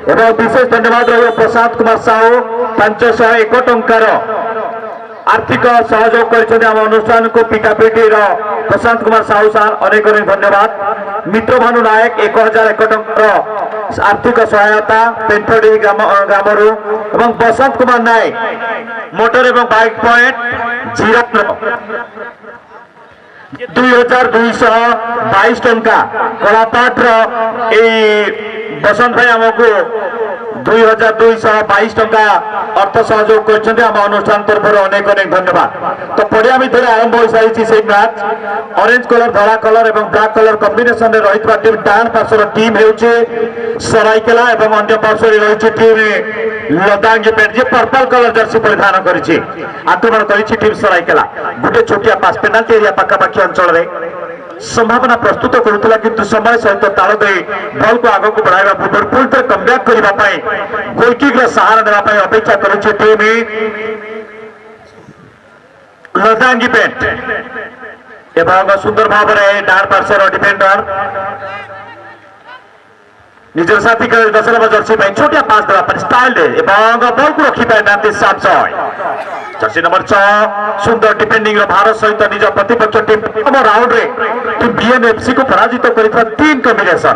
एवं विशेष धन्यवाद रही प्रशांत कुमार साहू 501 टंकार आर्थिक सहयोग कर अनुष्ठान को पिटापिटी प्रशांत कुमार साहू सार अनेक अनेक धन्यवाद। मित्र भानु नायक 1001 टंकार आर्थिक सहायता पेंथडी ग्रामरू एवं बसंत कुमार नायक मोटर एवं बाइक पॉइंट जीरा 2222 टंका कलापाटर बसंत भाई आमको 2222 टंका अर्थ सहयोग कर अनुष्ठान तरफ अनेक अनेक धन्यवाद। तो पड़िया भितर आरंभ हो सारी से मैच ऑरेंज कलर धड़ा कलर और ब्लैक कलर कॉम्बिनेशन रही टीम डाण पार्श्वर टीम होउचे सराइकेला और अन्य पार्श्व रही टीम लदांगी पेट जे पर्पल कलर जर्सी परिधान करिछि आक्रमण करिछि टीम सराइकेला गोटे छोटिया पास पेनाल्टी एरिया पाखापाखि अंचल रे संभावना प्रस्तुत करुला किंतु समय सहित ताल दे बॉल को आगे को बढ़ाइबा पूर्व पुल पर कमबैक करबा पई गोलकीपर रा सहारा देबा पई अपेक्षा करुछि टीम लदांगी पेट एवं सुंदर भाव में डाण पार्श्वर डिफेंडर निजर साथी का 10 नंबर जर्सी में छोटिया पास देवा पर स्टाइल दे एवं बॉल को रखी पाए नाते 700 जर्सी नंबर 6 सुंदर डिफेंडिंग रो भारत सहित निज प्रतिपक्ष टीम प्रथम राउंड रे टीम बीएनएफसी को पराजित करिथा 3 कॉम्बिनेशन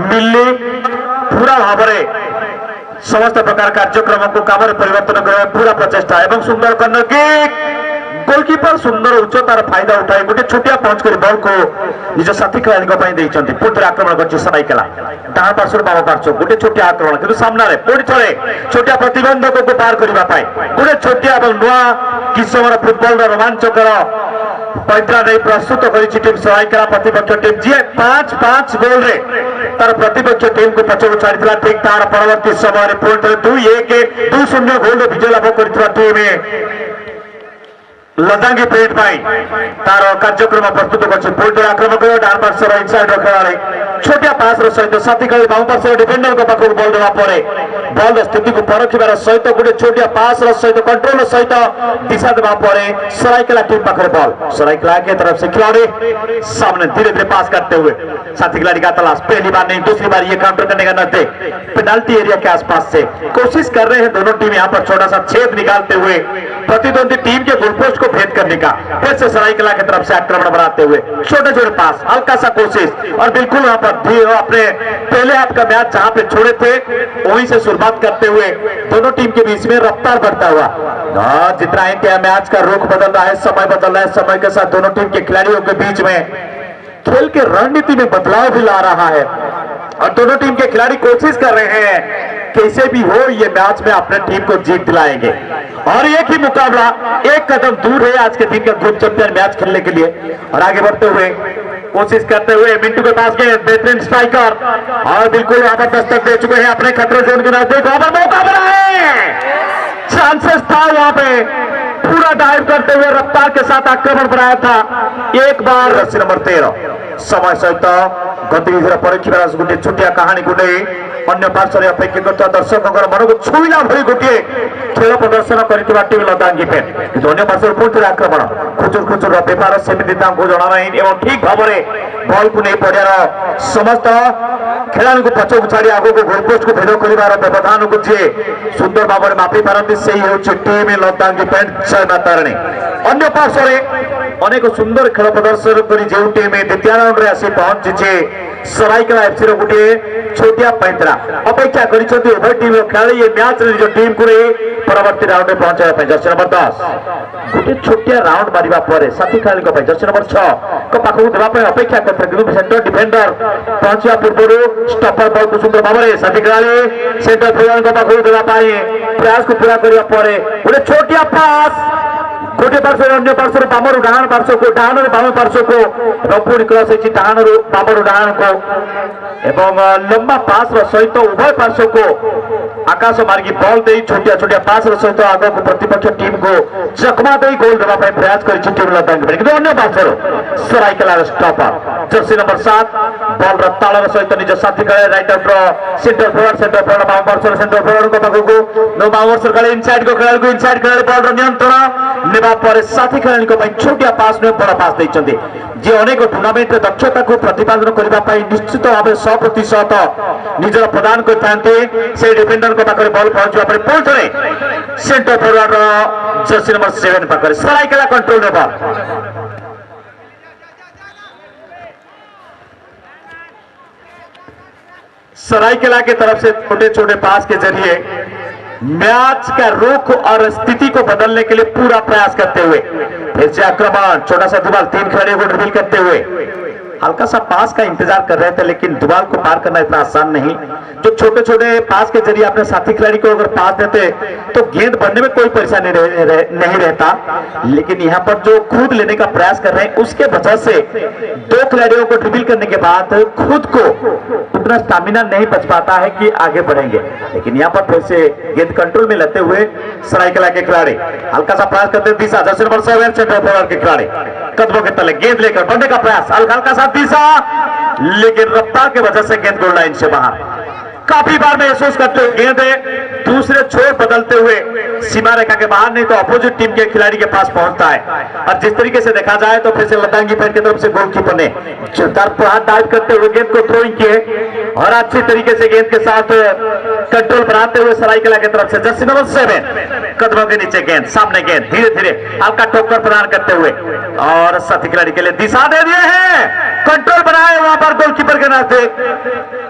मिलले पूरा भाव में समस्त प्रकार कार्यक्रम को काम में परिवर्तन करने पूरा प्रचेष्टा एवं सुंदर कर्नर किक गोलकीपर सुंदर उच्चतार फायदा उठाई गोटे छोटिया पंच कर बॉल को निज साथी खिलाड़ी पुणी आक्रमण कर सराइकेला डाण पार्श्व बाम पार्श्व गोटे छोटिया आक्रमण किंतु सामने पुणी थे छोटिया प्रतिबंधक को पार करने गोटे छोटिया नुआ किसमर फुटबॉल रोमांचकर पैंतरा नहीं प्रस्तुत कर सराइकेला प्रतिपक्ष टीम जी 5-5 गोल रे तार प्रतिपक्ष टीम को पछड़ छाड़ी ठीक तार परवर्ती समय पुणी 2-1 गोल विजय लाभ कर टीम लदांगी पेट पाई तार कार्यक्रम प्रस्तुत कर आक्रमक डाण पार्श्वर इनसाइड खेलाड़ी छोटिया पास सहित साथी खेल बाम पार्श्व डिफेंडर को पाखक बॉल देवा बॉल स्थिति को परखिबार सहित गोटे छोटिया पास सहित कंट्रोल सहित दिशा देवा सराइकेला टीम पाखे बॉल सराइकेला की तरफ से खिलाड़ी सामने धीरे धीरे पास करते हुए साथी खिलाड़ी का तलाश पहली बार नहीं दूसरी बार ये काउंटर करने का नजदीक पेनाल्टी एरिया के आसपास से कोशिश कर रहे हैं दोनों टीम यहाँ पर छोटा सा छेद निकालते हुए प्रतिद्वंदी टीम के गोलपोस्ट को भेद करने का फिर से सराइकेला की तरफ से आक्रमण बनाते हुए छोटे छोटे पास हल्का सा कोशिश और बिल्कुल वहां पर अपने पहले हाथ का मैच जहां पे छोड़े थे वहीं से शुरुआत करते हुए दोनों टीम के बीच में रफ्तार बढ़ता हुआ जितना इंडिया मैच का रुख बदल रहा है समय बदल रहा है समय के साथ दोनों टीम के खिलाड़ियों के बीच में खेल के रणनीति में बदलाव भी ला रहा है और दोनों टीम के खिलाड़ी कोशिश कर रहे हैं कैसे भी हो ये मैच में अपने टीम को जीत दिलाएंगे और एक ही मुकाबला एक कदम दूर है आज के दिन का ग्रुप चैंपियन मैच खेलने के लिए और आगे बढ़ते हुए कोशिश करते हुए मिंटू के पास गए बेहतरीन स्ट्राइकर और बिल्कुल वहां पर दस्तक दे चुके हैं अपने खतरे जोन के नजदीक वहां पर मौका बना है चांसेस था वहां पे पूरा डाइव करते हुए रफ्तार के साथ आक्रमण बनाया था एक बार रस्सी नंबर 13 समय सहित गतिविधि परीक्षा गोटे छोटिया कहानी को नहीं अन्य पार्श्व अपेक्षाकृत दर्शकों मन को छुईला भली गोटे खेल प्रदर्शन कर टीम लदांगी पेट कि अन्य पार्श्व पुणी आक्रमण खुचुर खुचुर बेपार सेमती जना ना ठीक भाव में बॉल को नहीं पड़ियार समस्त खेलाड़ी को पछक छाड़ी आगे को गोलपोस्ट को भेद कर व्यवधान को जी सुंदर भाव में मापी पारती से ही हूँ टीम लदांगी पेट जय मातारणी अन्य पार्श्व अनेक सुंदर खेल प्रदर्शन कर जो टीम द्वितीय राउंड रे आसी पहुंची सराइकेला एफसी रो गोटे छोटिया पैंतरा अपेक्षा करिसेंती उभय टीम खेलाड़ी ये मैच रे जो टीम को परवर्ती राउंड में पहुंचाया जर्सी नंबर 10 गोटे छोटिया राउंड मारिबा परे साथी खेलाड़ी को जर्सी नंबर 6 को पाखु देबा पे अपेक्षा करते किंतु सेंटर डिफेंडर पहुंचिया पूर्व स्टॉपर बॉल को सुंदर भाव में साथी खेलाड़ी सेंटर फील्डर को पाखु देबा पाए प्रयास को पूरा करिया परे गोटे छोटिया पास गोटे पार्श्व अन्य पार्श्व बामरू डाण पार्श्व को डाण बाम पार्श्व को रपुणी क्रॉस होती डाण बामरू डाण को एवं लंबा पास सहित उभय पार्श्व को आकाश मार्गी बॉल दे छोटिया छोटिया पास सहित आग को प्रतिपक्ष टीम को जखमा दे गोल देवाई प्रयास कर टीम लदांगी किंतु अन्य पार्श्व Seraikela stopper jersey number 7 ball रफ्तार सहित निज साथी खेले राइट आउट सेंटर फॉरवर्ड बाम पार्श्व सेंटर फॉरवर्ड को पाखु को नो बाम पार्श्व खेले इनसाइड को खेलाड़ी बॉल नियंत्रण देवा पर साथी खेलाड़ी को छोटिया पास में बड़ पास देइछन्ती जे अनेक टूर्नामेंट दक्षता को प्रतिपादन करबा पई निश्चित भाव 100% निजर प्रदान करथांते से डिफेंडर को पाखरे बॉल पहुंचवा पर पुल थरे सेंटर फॉरवर्ड जर्सी नंबर 7 पाखरे सराइकेला कंट्रोल ने बॉल सराइकेला की तरफ से छोटे छोटे पास के जरिए मैच का रुख और स्थिति को बदलने के लिए पूरा प्रयास करते हुए फिर से आक्रमण छोटा सा दुबाल 3 खिलाड़ियों को ड्रिबल करते हुए हल्का सा पास का इंतजार कर रहे थे लेकिन दुबाल को पार करना इतना आसान नहीं जो छोटे छोटे पास के जरिए अपने साथी खिलाड़ी को अगर पास देते तो गेंद बढ़ने में कोई परेशानी नहीं रहता लेकिन यहाँ पर जो खुद लेने का प्रयास कर रहे हैं उसके वजह से 2 खिलाड़ियों को ड्रिबल करने के बाद खुद को उतना स्टामिना नहीं बच पाता है कि आगे बढ़ेंगे लेकिन यहाँ पर फिर से गेंद कंट्रोल में लेते हुए सरायकेला के खिलाड़ी हल्का सा प्रयास करते दिशा जर्सी नंबर 7 सेंटर फॉरवर्ड के खिलाड़ी कदमों के तले गेंद लेकर बढ़ने का प्रयास हल्का सा दिशा लेकिन रफ्तार की वजह से गेंद गोल लाइन से बाहर काफी बार महसूस करते हुए गेंद दूसरे छोर बदलते हुए सीमा रेखा के बाहर नहीं तो अपोजिट टीम के खिलाड़ी के पास पहुंचता है और जिस तरीके से देखा जाए तो फिर से लतांगी पैर की तरफ से गोलकीपर ने हाथ डाइव करते हुए गेंद को थ्रोइंग किए और अच्छी तरीके से गेंद के साथ कंट्रोल बनाते हुए सरायकेला की तरफ से जर्सी नंबर 7 कदमों के नीचे गेंद सामने गेंद धीरे धीरे हल्का ठोकर प्रदान करते हुए और साथी खिलाड़ी के लिए दिशा दे दिए हैं कंट्रोल बनाए वहां पर गोलकीपर के नाते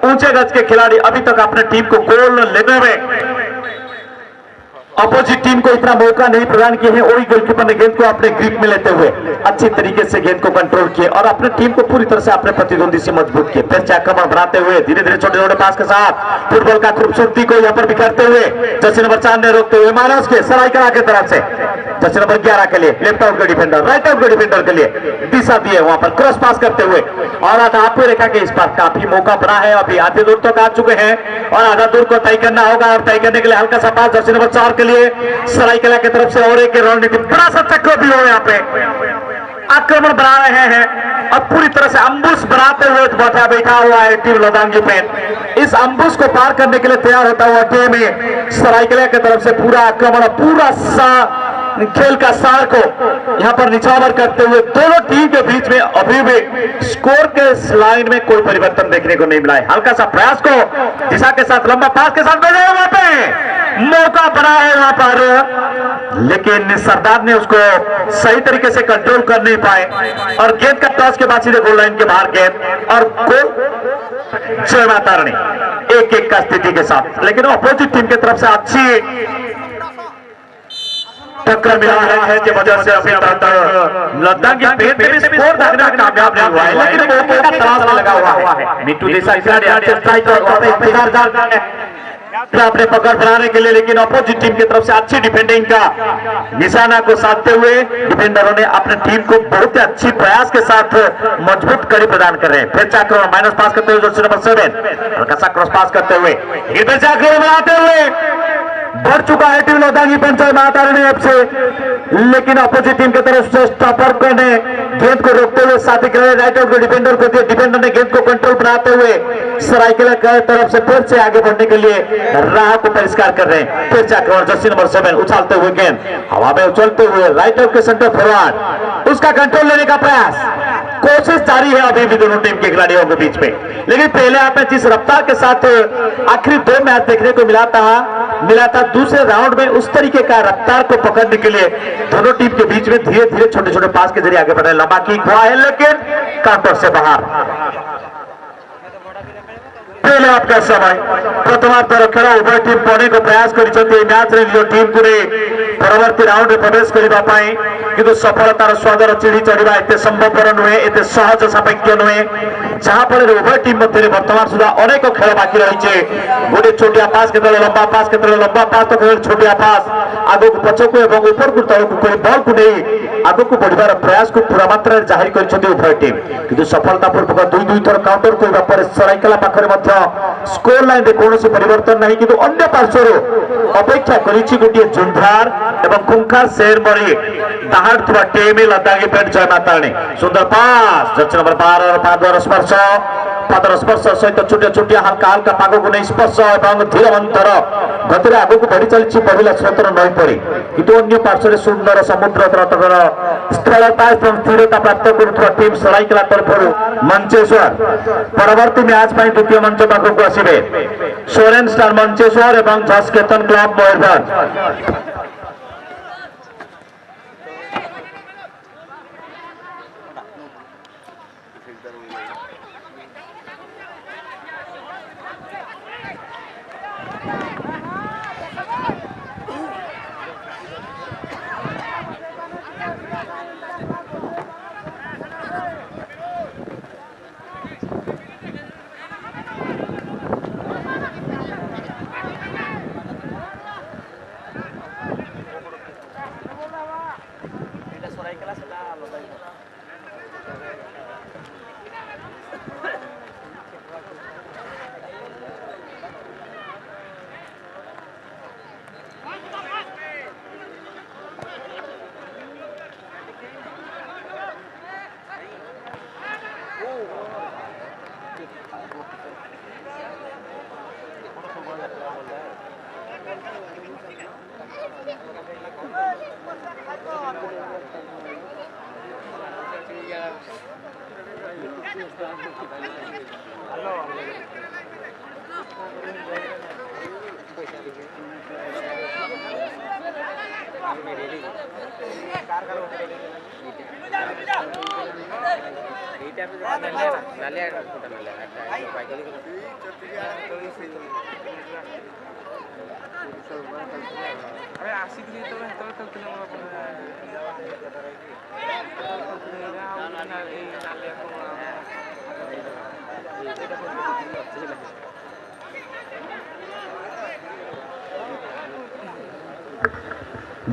ऊंचे गज के खिलाड़ी अभी तक अपने टीम को गोल लेने में अपोजिट टीम को इतना मौका नहीं प्रदान किए हैं वही गोलकीपर ने गेंद को अपने ग्रिप में लेते हुए अच्छी तरीके से गेंद को कंट्रोल किए और अपने टीम को पूरी तरह से अपने प्रतिद्वंदी से मजबूत किए फिर आक्रमण बनाते हुए धीरे धीरे छोटे छोटे पास के साथ फुटबॉल का खूबसूरती को यहाँ पर बिखरते हुए जर्सी नंबर 4 ने रोकते हुए मानस के सरायकेला की तरफ से जर्सी नंबर 11 के लिए लेफ्ट आउट के डिफेंडर राइट आउट के डिफेंडर के लिए दिशा दिए वहां पर क्रॉस पास करते हुए और आपको रेखा के इस बार काफी मौका बना है अभी आधे दूर तक आ चुके हैं और आधा दूर को तय करना होगा और तय करने के लिए हल्का सा पास जर्सी नंबर 4 के लिए सरायकेला की तरफ से और एक रणनीति बड़ा सा चक्र भी हो यहाँ पे आक्रमण बना रहे हैं और पूरी तरह से अम्बुश बनाते हुए बैठा हुआ है टीम लदांगी पेन इस अम्बुश को पार करने के लिए तैयार होता हुआ टीम में सरायकेला की तरफ से पूरा आक्रमण पूरा खेल का सार को यहाँ पर निछावर करते हुए दोनों टीम के बीच में अभी भी स्कोर के लाइन में कोई परिवर्तन देखने को नहीं मिला है हल्का सा प्रयास को दिशा के साथ लंबा पास के साथ भेजा वहां पे मौका बना है वहां पर लेकिन सरदार ने उसको सही तरीके से कंट्रोल कर नहीं पाए और गेंद का टॉस के बाद सीधे गोल लाइन के बाहर गेंद और गोल जय माता रानी 1-1 का स्थिति के साथ लेकिन अपोजिट टीम की तरफ से अच्छी टक्कर मिला है कि वजह से अभी तक लद्दाख के पेट में स्कोर दागने में कामयाब नहीं हुआ है लेकिन मौके का तलाश में लगा हुआ है मिट्टू देसाई स्ट्राइकर और इंतजार अपने पकड़ बनाने के लिए लेकिन अपोजिट टीम की तरफ से अच्छी डिफेंडिंग का निशाना को साधते हुए डिफेंडरों ने अपने टीम को बहुत ही अच्छी प्रयास के साथ मजबूत कड़ी प्रदान कर रहे हैं फिर चाकर माइनस पास करते हुए जर्सी नंबर 7 हल्का सा क्रॉस पास करते हुए फिर चाकर बनाते हुए बढ़ चुका है टीम लदांगी पंचायत माता रानी एफ से लेकिन अपोजिट टीम की तरफ से स्टॉपर ने गेंद को रोकते हुए साथी खिलाड़ी राइट आउट को डिफेंडर को दिए डिफेंडर ने गेंद को कंट्रोल बनाते हुए सरायकेला की तरफ से फिर से आगे बढ़ने के लिए राह को परिष्कार कर रहे हैं फिर से आक्रमण जर्सी नंबर 7 उछालते हुए गेंद हवा में उछलते हुए राइट आउट के सेंटर फॉरवर्ड उसका कंट्रोल लेने का प्रयास कोशिश जारी है अभी भी दोनों टीम के खिलाड़ियों के बीच में लेकिन पहले आपने जिस रफ्तार के साथ आखिरी 2 मैच देखने को मिला था दूसरे राउंड में उस तरीके का रफ्तार को पकड़ने के लिए दोनों टीम के बीच में धीरे धीरे छोटे छोटे पास के जरिए आगे बढ़ रहे लंबा किक हुआ है लेकिन काउंटर से बाहर पहले आपका समय प्रथमार्ध खेल उभय टीम पड़ने को प्रयास कर मैच निज टीम को परवर्ती राउंड में प्रवेश करने किंतु सफलतार स्वादर चिड़ी चढ़ा एत संभवपर नुहे एत सहज सापेक्ष नुहे जहाँफल उभय टीम मध्य बर्तमान सुधा अनेक खेल बाकी रही गोटे छोटिया पास के लंबा पास तो खेल छोटिया पास आग को पछक ऊपर को तौक बल को नहीं आग को बढ़ार प्रयास को पूरा मात्रा जाहिर कर उभय टीम किंतु सफलतापूर्वक 2 थर काउंटर करने सरायकेला पाखे स्कोर लाइन में कौन परिवर्तन नहीं किंतु अन्य पार्श्वर अपेक्षा गोटे जुंधार एवं खुंखार शेर मरी दाहाड़ टीम लद्दाखी पेट जय माता रानी सुंदर पास जर्सी नंबर 12 पादर स्पर्श सहित छोटिया छोटिया हल्का हल्का पाग को नहीं स्पर्श और धीर मंथर गतरे आग को बढ़ी चली बढ़ला स्रोतर नई पड़ी कि अन्य पार्श्व सुंदर समुद्र तटकर स्थलता एवं स्थिरता प्राप्त करुवा टीम सराइकेला तरफ मंचेश्वर परवर्ती मैच द्वितीय मंच पाखक आसवे सोरेन स्टार मंचेश्वर और जस केतन क्लब मयूरभंज।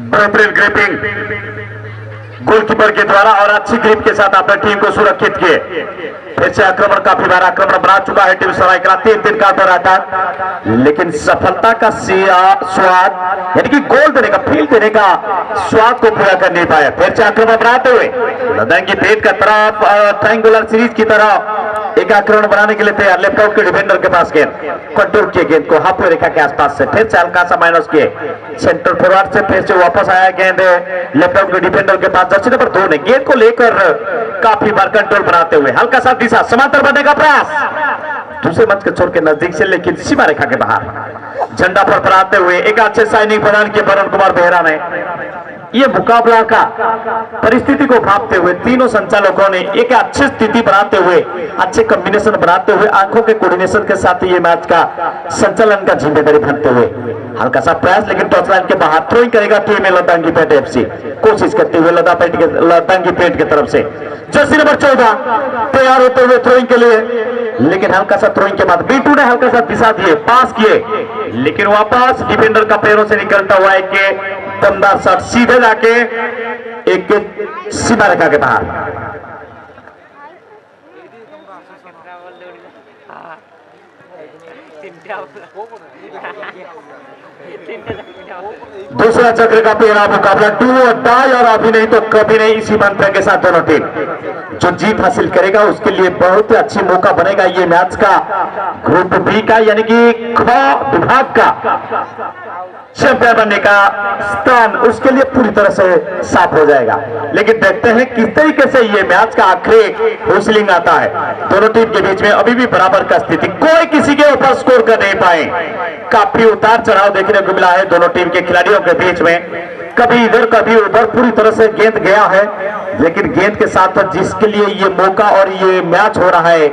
बेहतरीन ग्रिपिंग गोलकीपर के द्वारा और अच्छी ग्रिप के साथ अपने टीम को सुरक्षित किए। फिर से आक्रमण काफी बार आक्रमण बना चुका है टीम सराइकेला 3-3 का दौराटा, लेकिन सफलता का स्वाद यानी कि गोल देने का फील देने का स्वाद को पूरा कर नहीं पाया। फिर से आक्रमण बनाते हुए लदंगी पेट का तरफ ट्रायंगुलर सीरीज की तरह एक आक्रमण बनाने के लिए तैयार। लेफ्ट आउट के डिफेंडर के पास गेंद कंट्रोल किए, गेंद को हाफ रेखा के आसपास से फिर से हल्का सा माइनस किए। सेंटर फॉरवर्ड से फिर से वापस आया गेंद लेफ्ट आउट के डिफेंडर के पास। जर्सी नंबर 2 ने गेंद को लेकर काफी बार कंट्रोल बनाते हुए हल्का सा दिशा समांतर बनने का प्रयास दूसरे मंच के छोर के नजदीक से, लेकिन सीमा रेखा के बाहर। झंडा पर फहराते हुए एक अच्छे साइनिंग प्रदान किए वरुण कुमार बेहरा ने। ये मुकाबला का परिस्थिति को भापते हुए तीनों संचालकों ने एक अच्छी स्थिति बनाते हुए अच्छे कॉम्बिनेशन बनाते हुए आंखों के कोऑर्डिनेशन के साथ ये मैच का संचालन का जिम्मेदारी बनते हुए हल्का सा प्रयास, लेकिन टच लाइन के बाहर थ्रोइंग करेगा टीम लद्दांगी पेट एफसी। कोशिश करते हुए लद्दांगी पेट की तरफ से जर्सी नंबर 14 तैयार होते हुए थ्रोइंग के लिए, लेकिन हल्का सा थ्रोइंग के बाद बीटू ने हल्का सा दिशा दिए, पास किए, लेकिन वापस डिफेंडर का पैरों से निकलता हुआ एक दमदार शॉट सीधे जाके एक सीमा रेखा के बाहर। दूसरा चक्र का पहला मुकाबला डू और डाई, और अभी नहीं तो कभी नहीं इसी मंत्र के साथ दोनों टीम जो जीत हासिल करेगा उसके लिए बहुत ही अच्छी मौका बनेगा ये मैच का ग्रुप बी का, यानी कि ख विभाग का चैंपियन बनने का स्थान उसके लिए पूरी तरह से साफ हो जाएगा। लेकिन देखते हैं किस तरीके से ये मैच का आखिरी होसलिंग आता है। दोनों टीम के बीच में अभी भी बराबर का स्थिति, कोई किसी के ऊपर स्कोर कर नहीं पाए। काफी उतार चढ़ाव देखने को मिला है दोनों टीम के खिलाड़ियों के बीच में, कभी इधर कभी उधर पूरी तरह से गेंद गया है, लेकिन गेंद के साथ जिसके लिए ये मौका और ये मैच हो रहा है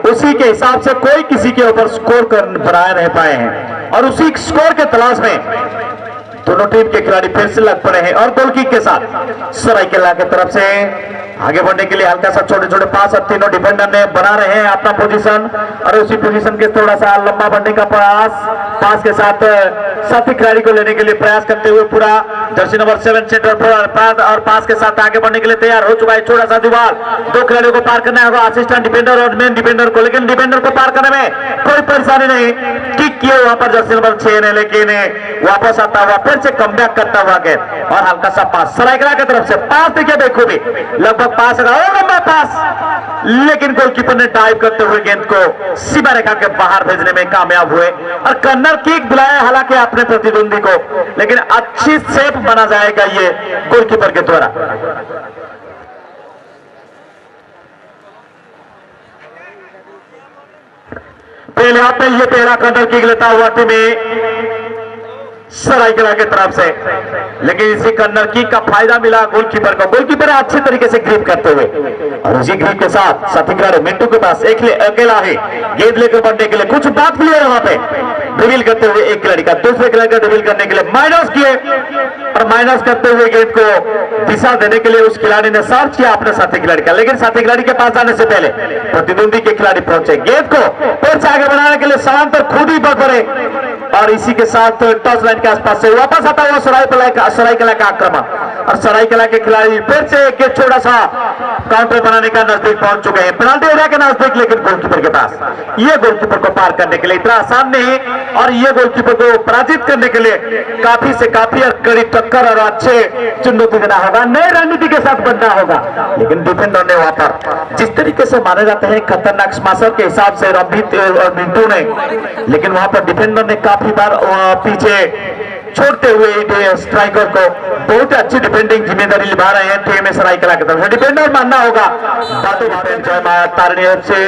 उसी के हिसाब से कोई किसी के ऊपर स्कोर कर बना नहीं पाए हैं, और उसी स्कोर के तलाश में दोनों टीम के खिलाड़ी फिर से लग पड़े हैं। और गोल किक के साथ सराइकेला की तरफ से आगे बढ़ने के लिए हल्का सा छोटे छोटे पास अब तीनों डिफेंडर ने बना रहे हैं अपना पोजीशन, और उसी पोजीशन के थोड़ा सा लंबा बढ़ने का प्रयास, पास के साथ साथी खिलाड़ी को लेने के लिए प्रयास करते हुए पूरा जर्सी नंबर 7 सेंटर और पास के साथ आगे बढ़ने के लिए तैयार हो चुका है। छोटा सा दीवार, दो खिलाड़ियों को पार करना होगा, असिस्टेंट डिफेंडर और मेन डिफेंडर को, लेकिन डिफेंडर को पार करने में कोई परेशानी नहीं। किक किए वहां पर जर्सी नंबर 6 ने, लेकिन वापस आता हुआ फिर फिर से कमबैक करता हुआ गेंद और हल्का सा पास सरायकेला की तरफ से पास देखिए बेखूबी लगभग पास लंबा पास, लेकिन गोलकीपर ने डाइव करते हुए गेंद को सीमा रेखा के बाहर भेजने में कामयाब हुए और कर्नर किक बुलाया हालांकि अपने प्रतिद्वंदी को, लेकिन अच्छी सेफ बना जाएगा ये गोलकीपर के द्वारा। पहले हाथ में ये पहला कर्नर किक लेता हुआ टीम सरायकेला की तरफ से, लेकिन इसी कर्नर किक का फायदा मिला गोलकीपर को। गोलकीपर अच्छी तरीके से ग्रिप करते हुए और इसी ग्रिप के साथ साथी खिलाड़ी मिंटू के पास एक अकेला है गेंद लेकर बढ़ने के लिए। कुछ बात क्लियर है वहां पे, ड्रिबल करते हुए एक खिलाड़ी का दूसरे खिलाड़ी का ड्रिबल करने के लिए माइनस किए और माइनस करते हुए गेंद को दिशा देने के लिए उस खिलाड़ी ने सर्च किया अपने साथी खिलाड़ी का, लेकिन साथी खिलाड़ी के पास जाने से पहले प्रतिद्वंदी के खिलाड़ी पहुंचे। गेंद को फिर से आगे बढ़ाने के लिए समांतर खुद ही बढ़ पड़े और इसी के साथ टच लाइन के आसपास से वापस आता हुआ सरायकेला का आक्रमण और सरायकेला के खिलाड़ी फिर से एक छोटा सा काउंटर बनाने का नजदीक पहुंच चुके हैं, पेनाल्टी एरिया के नजदीक, लेकिन गोलकीपर के पास ये गोलकीपर को पार करने के लिए इतना आसान नहीं और ये गोलकीपर को पराजित करने के लिए काफी से काफी और कड़ी टक्कर और अच्छे चुनौती देना होगा, नई रणनीति के साथ बनना होगा। लेकिन डिफेंडर ने वहां पर जिस तरीके से माने जाते हैं खतरनाक स्मैशर के हिसाब से रंभीत और मिंटू ने, लेकिन वहां पर डिफेंडर ने काफी बार पीछे छोड़ते हुए स्ट्राइकर को बहुत अच्छी डिफेंडिंग जिम्मेदारी निभा रहे हैं टीम सरायकेला की तरफ से। डिफेंडर मानना होगा बातों तारणी से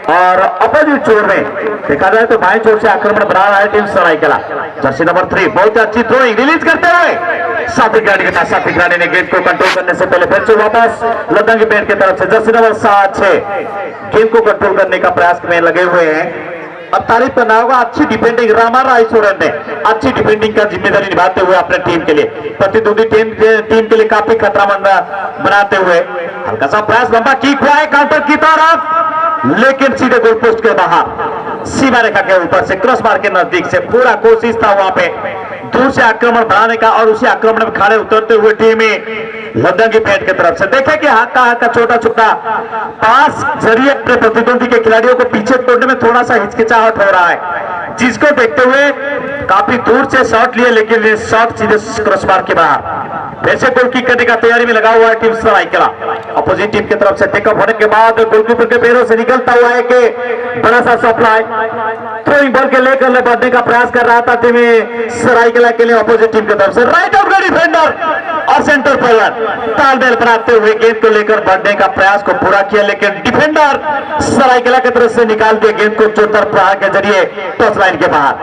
और अपोजिट चोर में देखा जाए तो बाएं चोर से आक्रमण बढ़ा रहा है टीम सरायकेला। जर्सी नंबर 3 बहुत अच्छी थ्रोइंग रिलीज करते हुए साथी खिलाड़ी के पास, साथी खिलाड़ी ने गेंद को कंट्रोल करने से पहले फिर से वापस लद्दाखी पेड़ की तरफ से जर्सी नंबर 7-6 गेंद को कंट्रोल करने का प्रयास में लगे हुए हैं। अब तारीफ करना होगा अच्छी डिफेंडिंग रामा रायसोरन ने अच्छी डिफेंडिंग का जिम्मेदारी निभाते हुए अपने टीम के लिए प्रतिद्वंदी टीम के लिए काफी खतरा बनाते हुए हल्का सा प्रयास लंबा किक हुआ है काउंटर की तरफ, लेकिन सीधे गोल पोस्ट के बाहर सीमा रेखा के ऊपर से क्रॉस बार के नजदीक से पूरा कोशिश था वहां पे दूर से आक्रमण बढ़ाने का और उसी आक्रमण में खड़े उतरते हुए टीम लद्दाखी पेट की तरफ से देखे कि हाथ का छोटा छोटा पास जरिए अपने प्रतिद्वंदी के खिलाड़ियों को पीछे तोड़ने में थोड़ा सा हिचकिचाहट हो रहा है, जिसको देखते हुए काफी दूर से शॉट लिए, लेकिन शॉट सीधे क्रॉस बार के बाहर वैसे गोल किक करने का तैयारी में लगा हुआ है टीम सरायकेला। अपोजिट टीम की तरफ से टेकअप होने के बाद गोलकीपर के पैरों से निकलता हुआ है कि बड़ा सा सप्लाई थ्रोइंग बॉल के लेकर बढ़ने का प्रयास कर रहा था टीम सरायकेला के लिए। अपोजिट टीम की तरफ से राइट आउट का डिफेंडर और सेंटर फॉरवर्ड तालमेल बनाते हुए गेंद को लेकर बढ़ने का प्रयास को पूरा किया, लेकिन डिफेंडर सरायकेला की तरफ से निकाल दिया गेंद को चोटर प्रहार के जरिए टच लाइन के बाहर।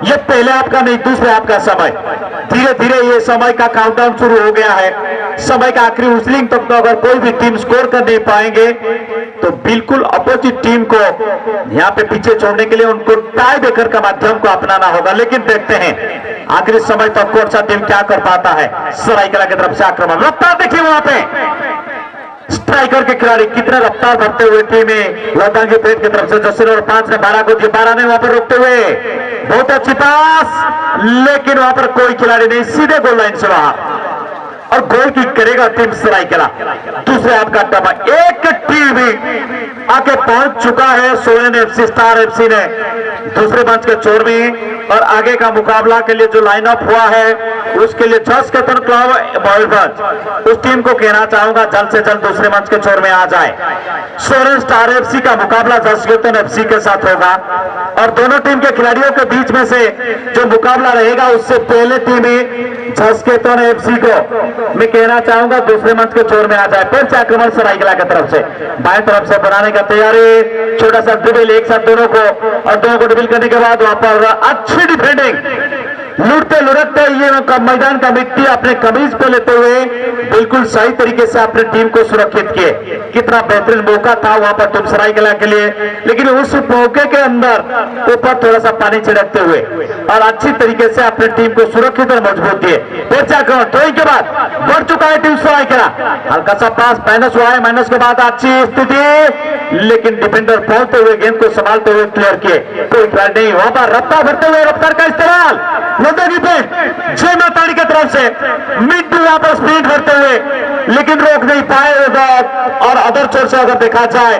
ये पहले आपका नहीं दूसरे आपका समय, धीरे धीरे ये समय का काउंटडाउन शुरू हो गया है। समय का आखिरी उछलिंग तक तो अगर कोई भी टीम स्कोर कर नहीं पाएंगे तो बिल्कुल अपोजिट टीम को यहाँ पे पीछे छोड़ने के लिए उनको टाई ब्रेकर का माध्यम को अपनाना होगा। लेकिन देखते हैं आखिरी समय तक कौन सा टीम क्या कर पाता है। सरायकेला की तरफ से आक्रमण रफ्तार देखिए वहां पे स्ट्राइकर के खिलाड़ी कितने रफ्तार भरते हुए टीम लद्दाखी पेट की तरफ से जर्सी नंबर 5 ने 12 को 12 ने वहां पर रोकते हुए बहुत अच्छी पास, लेकिन वहां पर कोई खिलाड़ी नहीं, सीधे गोल लाइन से बाहर और गोल किक करेगा टीम सरायकेला। दूसरे हाफ का टप्पा एक टीम आके पहुंच चुका है सोलन एफसी स्टार एफसी ने दूसरे मंच के छोर में, और आगे का मुकाबला के लिए जो लाइनअप हुआ है उसके लिए जस केतन क्लब बॉयज उस टीम को कहना चाहूंगा जल्द से जल्द दूसरे मंच के छोर में आ जाए। सोलन स्टार एफसी का मुकाबला जस केतन एफसी के साथ होगा और दोनों टीम के खिलाड़ियों के बीच में से जो मुकाबला रहेगा उससे पहले टीम जस केतन एफसी को मैं कहना चाहूंगा दूसरे मंच के छोर में आ जाए। फिर से आक्रमण सरायकेला की तरफ से बाएं तरफ से बनाने का तैयारी, छोटा सा ड्रिबल एक साथ दोनों को और दोनों को ड्रिबल करने के बाद वहां पर अच्छी डिफेंडिंग लूटते लुढ़कते ये मैदान का मिट्टी अपने कमीज पे लेते हुए बिल्कुल सही तरीके से अपने टीम को सुरक्षित किए। कितना बेहतरीन मौका था वहां पर टीम सरायकेला के लिए, लेकिन उस मौके के अंदर ऊपर थोड़ा सा पानी छिड़कते हुए और अच्छी तरीके से अपने टीम को सुरक्षित और मजबूत किए। थ्रोइंग के बाद बढ़ चुका है टीम सरायकेला, हल्का सा पास माइनस हुआ है, माइनस के बाद अच्छी स्थिति, लेकिन डिफेंडर पहुंचते हुए गेंद को संभालते हुए क्लियर किए, कोई खिलाड़ी नहीं वहां पर रफ्तार भरते हुए रफ्तार का इस्तेमाल लद्दाखी पेट जय माताड़ी की तरफ से मिट्टू वहां पर स्पीड भरते हुए लेकिन रोक नहीं पाए। और अदर चोर से अगर देखा जाए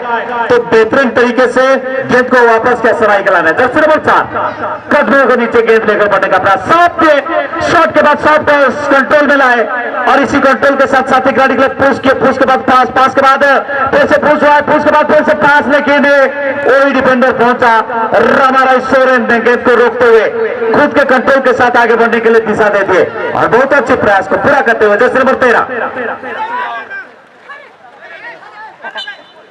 तो बेहतरीन तरीके से गेंद को वापस क्या सराय कराना है। जर्सी नंबर 4 कदमों के नीचे गेंद लेकर बढ़ने का प्रयास, शॉट के बाद शॉट कंट्रोल में लाए और इसी कंट्रोल के साथ साथी खिलाड़ी के पुश के बाद पास के बाद फिर से पुश हुआ, पुश के बाद फिर से पास, लेकिन वही डिफेंडर पहुंचा रामाराय सोरेन ने गेंद को रोकते हुए खुद के कंट्रोल के साथ आगे बढ़ने के लिए दिशा दे दिए और बहुत अच्छे प्रयास को पूरा करते हुए जर्सी नंबर 13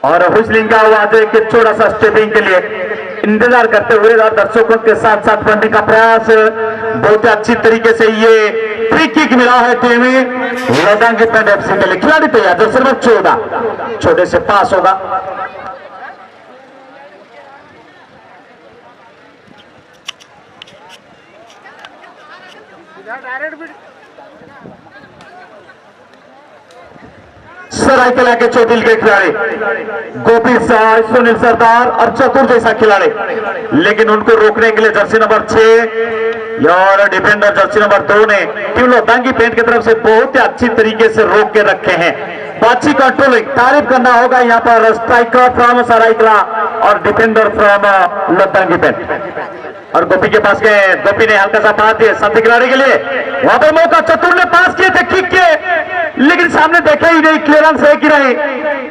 और हुसलिंग का आवाज एक छोटा सा स्टेपिंग के लिए इंतजार करते हुए और दर्शकों के साथ साथ बढ़ने का प्रयास। बहुत अच्छी तरीके से ये फ्री किक मिला है टीम लदांगी पेंट एफसी के लिए। खिलाड़ी तैयार, जर्सी नंबर 14 छोटे से पास होगा। सरायकला के चोटिल के खिलाड़ी गोपी साय, सुनील सरदार और चतुर जैसा खिलाड़ी, लेकिन उनको रोकने के लिए जर्सी नंबर 6 और डिफेंडर जर्सी नंबर 2 ने टीम लदांगी पेंट की तरफ से बहुत ही अच्छी तरीके से रोक के रखे हैं। अच्छी कंट्रोलिंग, तारीफ करना होगा यहाँ पर स्ट्राइकर फ्रॉम सरायकला और डिफेंडर फ्रॉम लदांगी पेंट। और गोपी के पास गए, गोपी ने हल्का सा पास दिए साथी खिलाड़ी के लिए, वहां पर मौका चतुर ने पास किए थे किक के, लेकिन सामने देखे ही नहीं, क्लियरेंस है कि नहीं,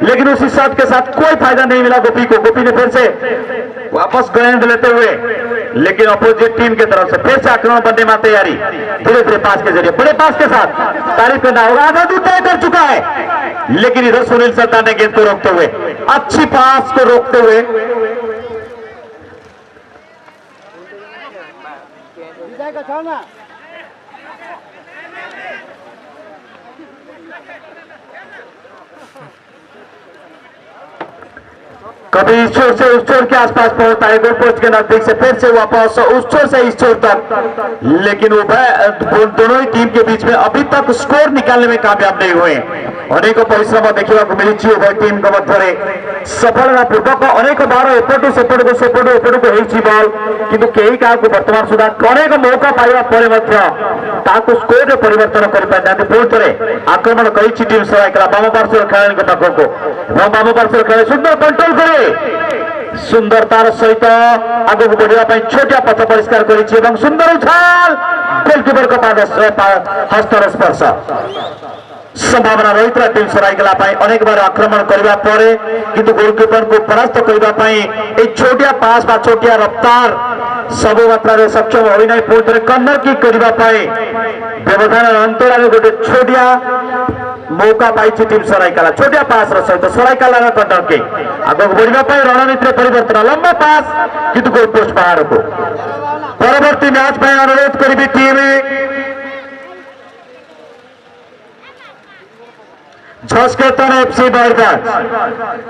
लेकिन उसी शॉट के साथ कोई फायदा नहीं मिला गोपी को। गोपी ने फिर से वापस गेंद लेते हुए, लेकिन अपोजिट टीम की तरफ से फिर से आक्रमण बनने में तैयारी, धीरे धीरे पास के जरिए बड़े पास के साथ तारीफ करना होगा, आधा दूर तय कर चुका है, लेकिन इधर सुनील सरदार ने गेंद को रोकते हुए, अच्छी पास को रोकते हुए कभी इस छोर से उस छोर के आसपास पहुंचता है, गोल पोस्ट के नजदीक से फिर से वापस उस छोर से इस छोर तक, लेकिन वो दोनों ही टीम के बीच में अभी तक स्कोर निकालने में कामयाब नहीं हुए। अनेक परिश्रम देखा मिली उभय टीम मध्य सफलता पूर्वक अनेक बार एपटू सेपटू बॉल किंतु कई क्या बर्तमान सुधा अनेक मौका पाइबा पर स्कोर परिवर्तन कर पुणी थे आक्रमण कर टीम सरायकला बाम पार्श्व खेलाड़ी पाखक बाम पार्श्व खेल सुंदर कंट्रोल करे सुंदर तार सहित आगे बढ़ापी छोटिया पथ परिष्कार कर सुंदर उछाल गोलकीपर को हस्तर स्पर्श संभावना रही था टीम सरायकला अनेक बार आक्रमण करने पर किंतु गोलकीपर को परास्त करने छोटिया पास बा छोटिया रफ्तार सब मात्रा सक्षम होना पुणी कर्नर किक करने व्यवधान अंतराल गोटे छोटिया मौका पाई टीम सरायकला छोटिया पास सहित सरायकला कर्नर किक आगे बढ़ापी रणनीति परिवर्तन लंबा पास किंतु गोल पोस्ट बाहर को परवर्ती मैच में अनुरोध करी टीम झस्केतन एफसी बरगढ़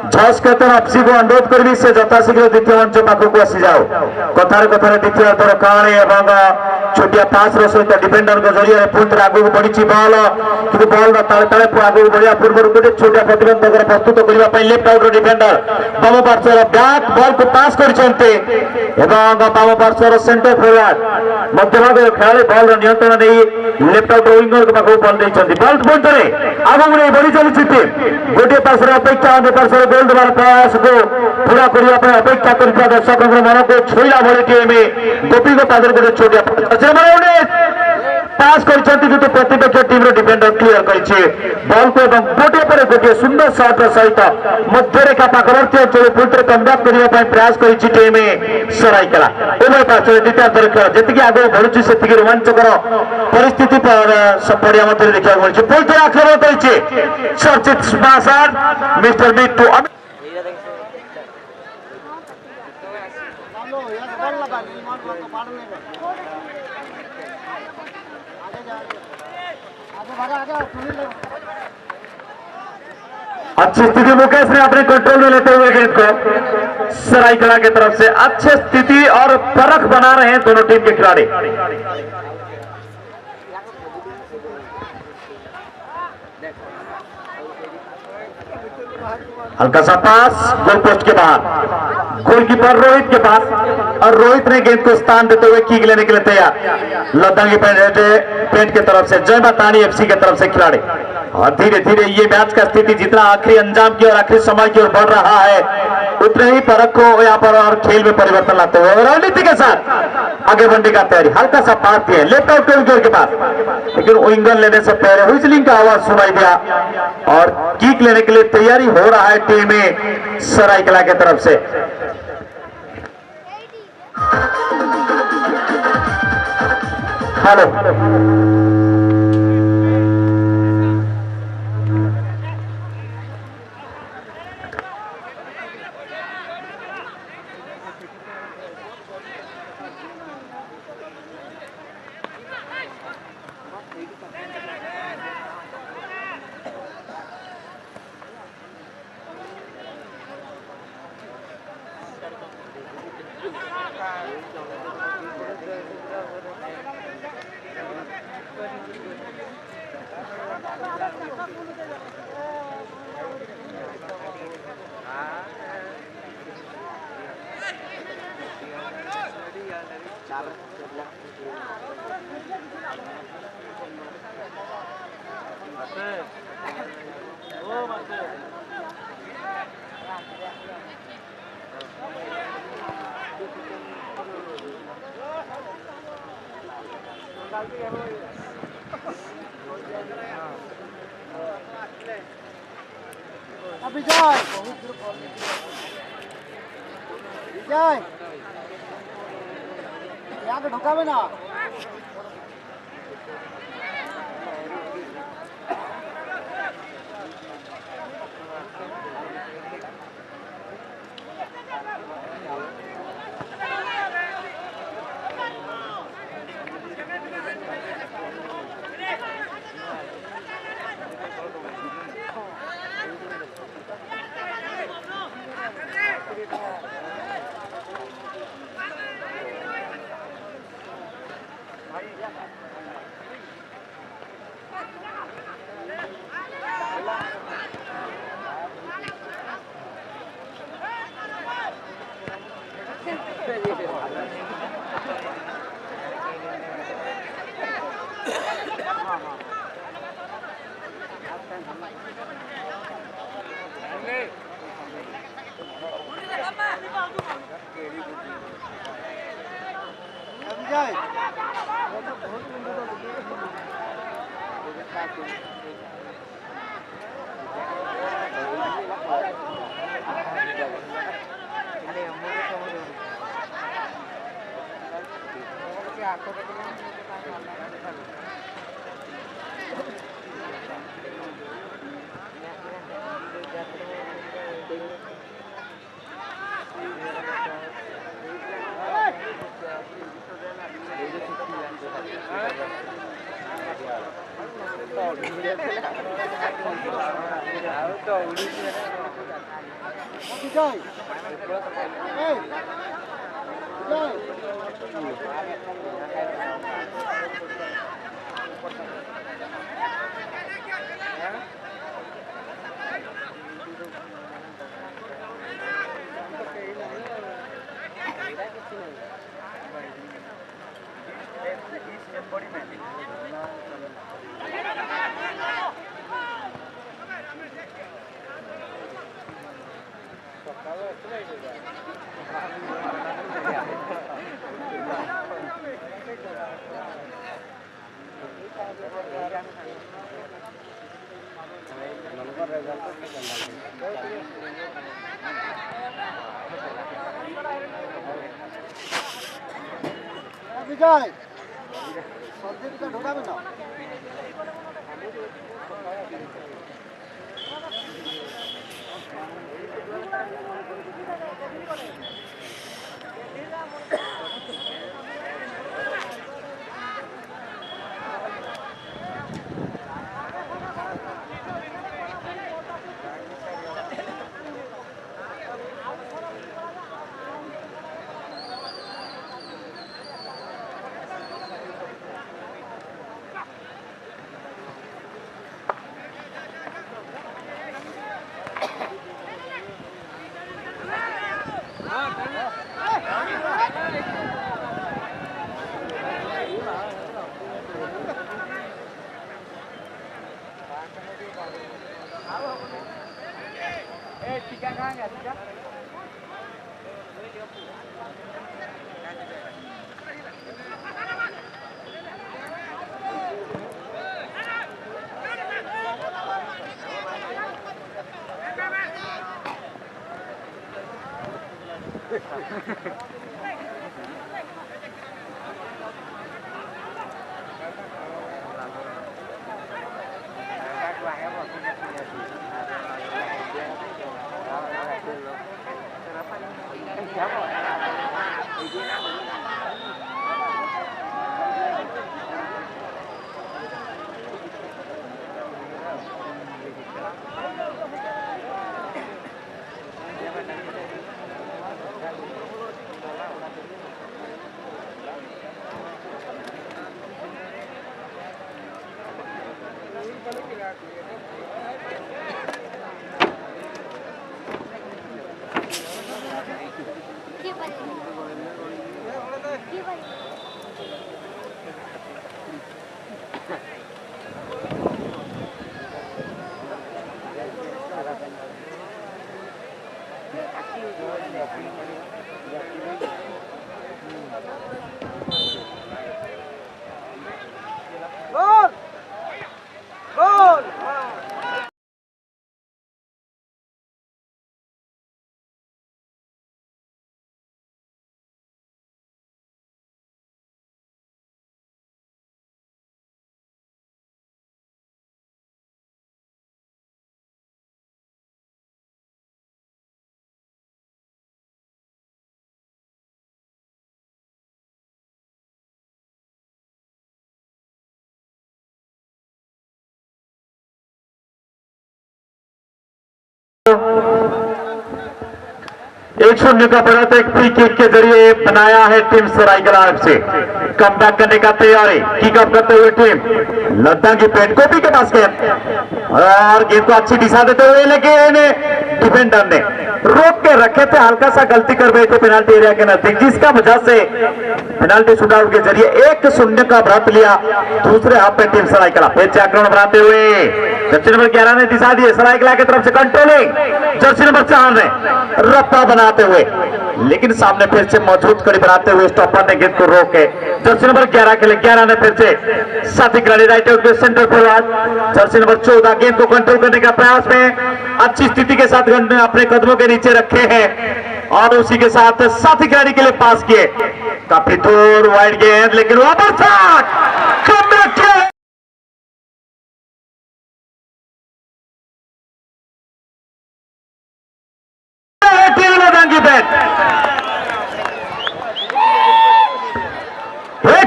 झस्केतन एफसी को अनुरोध करी से यथाशीघ्र द्वितीय मंच पाखक आसी जाओ कथार कथार द्वितीय थर काणी छोटिया पास सहित डिफेंडर जरिए पुणी आगे बढ़ी बॉल कि बॉल ताले ताले आगे बढ़िया पूर्व गोटे छोटिया प्रतिबंधक प्रस्तुत करने लेफ्ट आउट डिफेंडर बाम पार्श्वर बैक बॉल को पास कर बाम पार्श्वर सेंटर फॉरवर्ड मध्यभाग खेलाड़ी बॉल नियंत्रण नहीं लेफ्ट आउट विंगर पाखक बॉल देते बॉल पुणी आगे बढ़ी चलती गोटे पार्श्व अपेक्षा अन्य पार्श्व गोल देवार प्रयास को पूरा करने अपेक्षा कर दर्शकों मन को छोड़ा भली टीम गोपी को पादर गोटे छोटिया पास कर प्रतिपक्ष टीम डिफेंडर क्लियर कर को गोटे पर गोटे सुंदर शॉट सहित मध्यरेखा पाखवर्ती अंचल पुणी कमब्याक करने प्रयास कर टीम सरायकला उभय पार्श्व द्वितीय थर खेल जी आगे बढ़ुची से रोमांचकर परिस्थिति पड़िया मध्य देखा मिली पुणी आक्रमण कर चर्चित मिस्टर मिट्टू अच्छी स्थिति मुकेश ने अपने कंट्रोल में लेते हुए गेंद को सरायकला की तरफ से अच्छी स्थिति और परख बना रहे हैं दोनों टीम के खिलाड़ी। हल्का सा पास गोल पोस्ट के बाहर गोलकीपर रोहित के पास और रोहित ने गेंद को स्थान देते हुए किक लेने के लिए तैयार लदांगी पेंट की तरफ से जय मातानी एफसी की तरफ से खिलाड़ी और धीरे धीरे ये मैच का स्थिति जितना आखिरी अंजाम की और आखिरी समय की ओर बढ़ रहा है उतने ही फर्क को यहाँ पर और खेल में परिवर्तन लाते हुए रणनीति के साथ आगे बढ़ने का तैयारी। हल्का सा पास दिया लेफ्ट आउट विंगर के पास, लेकिन विंगर लेने से पहले व्हिसलिंग का आवाज सुनाई दिया और किक लेने के लिए तैयारी हो रहा है टीम में सरायकला की तरफ से। हेलो विजय विजय आगे ढुकावे ना विजय संदीप का ढोका में ना Gol! Gol! एक शून्य का बढ़त एक फ्री किक के जरिए बनाया है टीम सरायकेला से कम बैक करने का तैयारी किक अप करते हुए टीम लद्दा की पेट गोपी के पास गेंद और गेंद को अच्छी दिशा देते हुए लेकिन डिफेंडर ने रोक के रखे थे, हल्का सा गलती कर बैठे पेनाल्टी एरिया के नजदीक, जिसका वजह से पेनाल्टी शूटआउट के जरिए 1-0 का बढ़त लिया दूसरे हाफ में टीम सरायकेला। फिर से आक्रमण बनाते हुए जर्सी नंबर 11 ने दिशा दी सरायकेला की तरफ से कंट्रोलिंग जर्सी नंबर 4 ने रफ्ता बनाते हुए, लेकिन सामने फिर से मजबूत कड़ी बनाते हुए स्टॉपर ने गेंद को रोके जर्सी नंबर 11 के लिए 11 ने फिर से साथी खिलाड़ी राइट आउट के सेंटर फॉरवर्ड जर्सी नंबर 14 गेंद को कंट्रोल करने का प्रयास में अच्छी स्थिति के साथ अपने कदमों के नीचे रखे हैं और उसी के साथ साथी खिलाड़ी के लिए पास किए, काफी दूर वाइड गेंद लेकिन वापस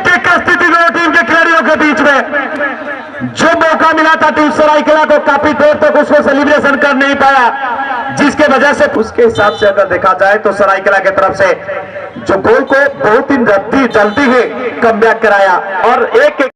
एक स्थिति में टीम के खिलाड़ियों के बीच में जो मौका मिला था टीम सरायकेला को, काफी देर तक उसको सेलिब्रेशन कर नहीं पाया, जिसके वजह से उसके हिसाब से अगर देखा जाए तो सरायकेला की तरफ से जो गोल को बहुत ही जल्दी ही कमबैक कराया और एक